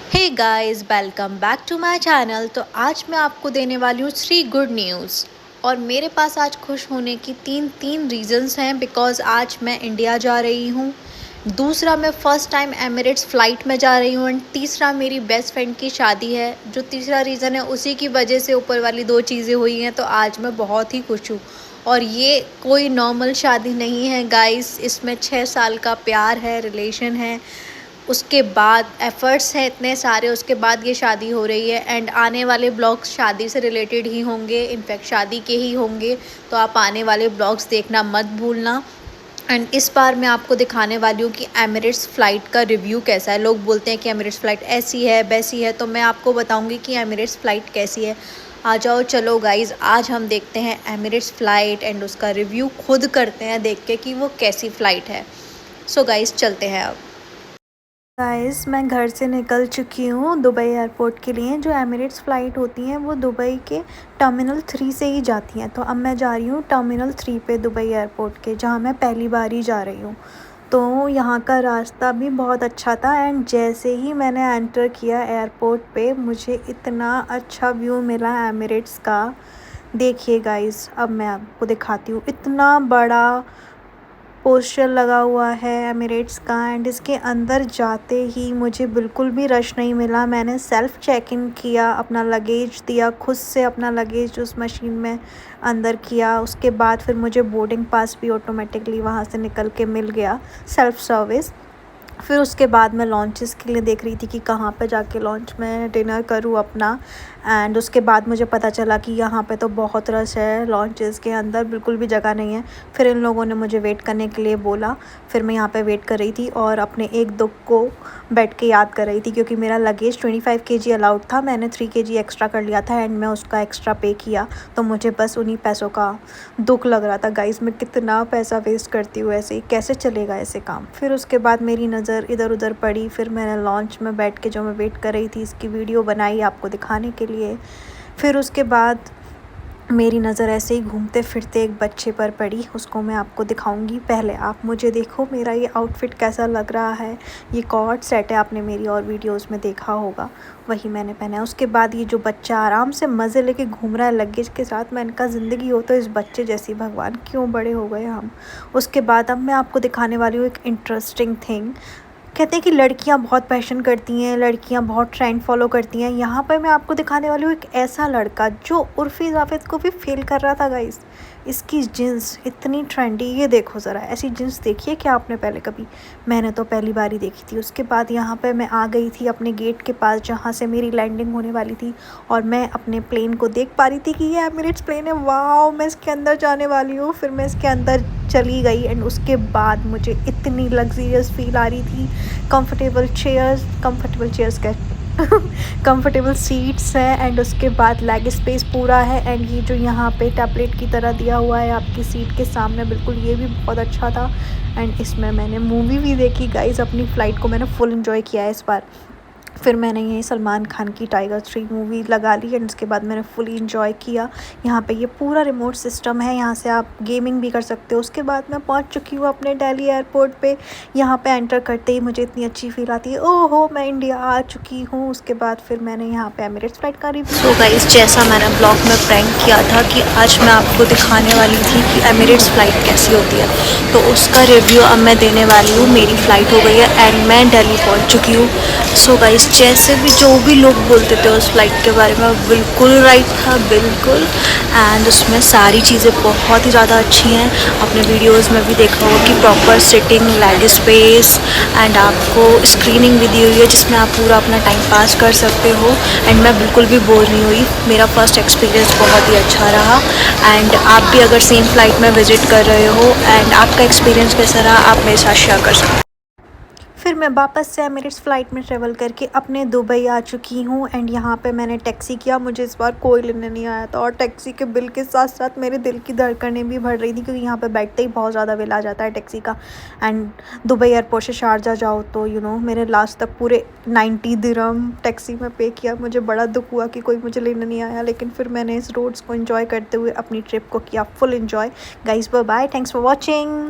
Hey guys, welcome back to my channel. तो आज मैं आपको देने वाली हूँ 3 गुड न्यूज़। और मेरे पास आज खुश होने की तीन रीज़न्स हैं। बिकॉज़ आज मैं इंडिया जा रही हूँ, दूसरा मैं फ़र्स्ट टाइम एमिरेट्स फ़्लाइट में जा रही हूँ, एंड तीसरा मेरी बेस्ट फ्रेंड की शादी है। जो तीसरा रीज़न है उसी की वजह से ऊपर वाली 2 चीज़ें हुई हैं, तो आज मैं बहुत ही खुश हूँ। और ये कोई नॉर्मल शादी नहीं है गाइस, इसमें 6 साल का प्यार है, रिलेशन है, उसके बाद एफ़र्ट्स हैं इतने सारे, उसके बाद ये शादी हो रही है। एंड आने वाले ब्लॉग्स शादी से रिलेटेड ही होंगे, इनफैक्ट शादी के ही होंगे, तो आप आने वाले ब्लॉग्स देखना मत भूलना। एंड इस बार मैं आपको दिखाने वाली हूँ कि एमिरेट्स फ़्लाइट का रिव्यू कैसा है। लोग बोलते हैं कि एमिरेट्स फ़्लाइट ऐसी है वैसी है, तो मैं आपको बताऊँगी कि एमिरेट्स फ़्लाइट कैसी है। आ जाओ चलो गाइज़, आज हम देखते हैं एमिरेट्स फ़्लाइट एंड उसका रिव्यू खुद करते हैं देख के कि वो कैसी फ़्लाइट है। सो गाइज़ चलते हैं अब। गाइस, मैं घर से निकल चुकी हूँ दुबई एयरपोर्ट के लिए। जो एमिरेट्स फ़्लाइट होती हैं वो दुबई के टर्मिनल 3 से ही जाती हैं। तो अब मैं जा रही हूँ टर्मिनल 3 पे दुबई एयरपोर्ट के, जहाँ मैं पहली बार ही जा रही हूँ। तो यहाँ का रास्ता भी बहुत अच्छा था, एंड जैसे ही मैंने एंटर किया एयरपोर्ट पे, मुझे इतना अच्छा व्यू मिला एमिरेट्स का। देखिए गाइस, अब मैं आपको दिखाती हूँ। इतना बड़ा पोस्टर लगा हुआ है एमिरेट्स का, एंड इसके अंदर जाते ही मुझे बिल्कुल भी रश नहीं मिला। मैंने सेल्फ़ चेक इन किया, अपना लगेज दिया, खुद से अपना लगेज उस मशीन में अंदर किया। उसके बाद फिर मुझे बोर्डिंग पास भी ऑटोमेटिकली वहाँ से निकल के मिल गया, सेल्फ़ सर्विस। फिर उसके बाद मैं लॉन्चेस के लिए देख रही थी कि कहाँ पे जाके लॉन्च में डिनर करूँ अपना। एंड उसके बाद मुझे पता चला कि यहाँ पे तो बहुत रश है, लॉन्चेस के अंदर बिल्कुल भी जगह नहीं है। फिर इन लोगों ने मुझे वेट करने के लिए बोला। फिर मैं यहाँ पे वेट कर रही थी और अपने एक दुख को बैठ के याद कर रही थी, क्योंकि मेरा लगेज 25 केजी अलाउड था। मैंने 3 केजी एक्स्ट्रा कर लिया था, एंड मैं उसका एक्स्ट्रा पे किया। तो मुझे बस उन्हीं पैसों का दुख लग रहा था। गाइस, मैं कितना पैसा वेस्ट करती हूँ ऐसे ही, कैसे चलेगा ऐसे काम। फिर उसके बाद मेरी नज़र इधर उधर पड़ी। फिर मैंने लॉन्च में बैठ के जो मैं वेट कर रही थी, इसकी वीडियो बनाई आपको दिखाने के लिए। फिर उसके बाद मेरी नज़र ऐसे ही घूमते फिरते एक बच्चे पर पड़ी, उसको मैं आपको दिखाऊंगी। पहले आप मुझे देखो, मेरा ये आउटफिट कैसा लग रहा है। ये कॉर्ड सेट है, आपने मेरी और वीडियोस में देखा होगा, वही मैंने पहना है। उसके बाद ये जो बच्चा आराम से मज़े लेके घूम रहा है लगेज के साथ, मैंने कहा ज़िंदगी हो तो इस बच्चे जैसी, भगवान क्यों बड़े हो गए हम। उसके बाद अब मैं आपको दिखाने वाली हूँ एक इंटरेस्टिंग थिंग। कहते हैं कि लड़कियां बहुत पैशन करती हैं, लड़कियां बहुत ट्रेंड फॉलो करती हैं। यहाँ पर मैं आपको दिखाने वाली हूँ एक ऐसा लड़का जो उर्फ़ी ज़ाफ़िद को भी फेल कर रहा था गाइस। इसकी जीन्स इतनी ट्रेंडी, ये देखो ज़रा, ऐसी जीन्स देखी है क्या आपने पहले कभी? मैंने तो पहली बार ही देखी थी। उसके बाद यहाँ पर मैं आ गई थी अपने गेट के पास, जहाँ से मेरी लैंडिंग होने वाली थी, और मैं अपने प्लेन को देख पा रही थी कि ये एमिरेट्स प्लेन है। वाओ, मैं इसके अंदर जाने वाली हूँ। फिर मैं इसके अंदर चली गई, एंड उसके बाद मुझे इतनी लग्जरियस फील आ रही थी। कंफर्टेबल चेयर्स क्या कंफर्टेबल सीट्स हैं, एंड उसके बाद लेग स्पेस पूरा है। एंड ये जो यहाँ पे टैबलेट की तरह दिया हुआ है आपकी सीट के सामने, बिल्कुल ये भी बहुत अच्छा था। एंड इसमें मैंने मूवी भी देखी गाइस। अपनी फ़्लाइट को मैंने फुल एंजॉय किया है इस बार। फिर मैंने ये सलमान खान की टाइगर 3 मूवी लगा ली, एंड उसके बाद मैंने फुली इंजॉय किया। यहाँ पे ये पूरा रिमोट सिस्टम है, यहाँ से आप गेमिंग भी कर सकते हो। उसके बाद मैं पहुँच चुकी हूँ अपने दिल्ली एयरपोर्ट पे। यहाँ पे एंटर करते ही मुझे इतनी अच्छी फील आती है, ओहो मैं इंडिया आ चुकी हूँ। उसके बाद फिर मैंने यहाँ पे एमिरेट्स फ़्लाइट का रिव्यू। सो गाइस, जैसा मैंने ब्लॉग में प्रैंक किया था कि आज मैं आपको दिखाने वाली थी कि एमिरेट्स फ़्लाइट कैसी होती है, तो उसका रिव्यू अब मैं देने वाली हूँ। मेरी फ़्लाइट हो गई है एंड मैं दिल्ली पहुँच चुकी हूँ। सो गाइस, जैसे भी जो भी लोग बोलते थे उस फ़्लाइट के बारे में, बिल्कुल राइट था, बिल्कुल। एंड उसमें सारी चीज़ें बहुत ही ज़्यादा अच्छी हैं। आपने वीडियोस में भी देखा होगा कि proper sitting, leg space, and आपको स्क्रीनिंग भी दी हुई है जिसमें आप पूरा अपना टाइम पास कर सकते हो। एंड मैं बिल्कुल भी बोर नहीं हुई, मेरा फ़र्स्ट एक्सपीरियंस बहुत ही अच्छा रहा। एंड आप भी अगर सेम फ़्लाइट में विज़िट कर रहे हो एंड आपका एक्सपीरियंस कैसा रहा, आप मेरे साथ शेयर कर सकते हो। फिर मैं वापस से एमिरेट्स फ़्लाइट में ट्रैवल करके अपने दुबई आ चुकी हूँ, एंड यहाँ पे मैंने टैक्सी किया। मुझे इस बार कोई लेने नहीं आया था, और टैक्सी के बिल के साथ साथ मेरे दिल की धड़कनें भी बढ़ रही थी, क्योंकि यहाँ पे बैठते ही बहुत ज़्यादा बिल आ जाता है टैक्सी का। एंड दुबई एयरपोर्ट से शारजा जाओ तो मेरे लास्ट तक पूरे 90 दिरहम टैक्सी में पे किया। मुझे बड़ा दुख हुआ कि कोई मुझे लेने नहीं आया, लेकिन फिर मैंने इस रोड्स को इन्जॉय करते हुए अपनी ट्रिप को किया full enjoy. Guys bye bye, thanks for watching.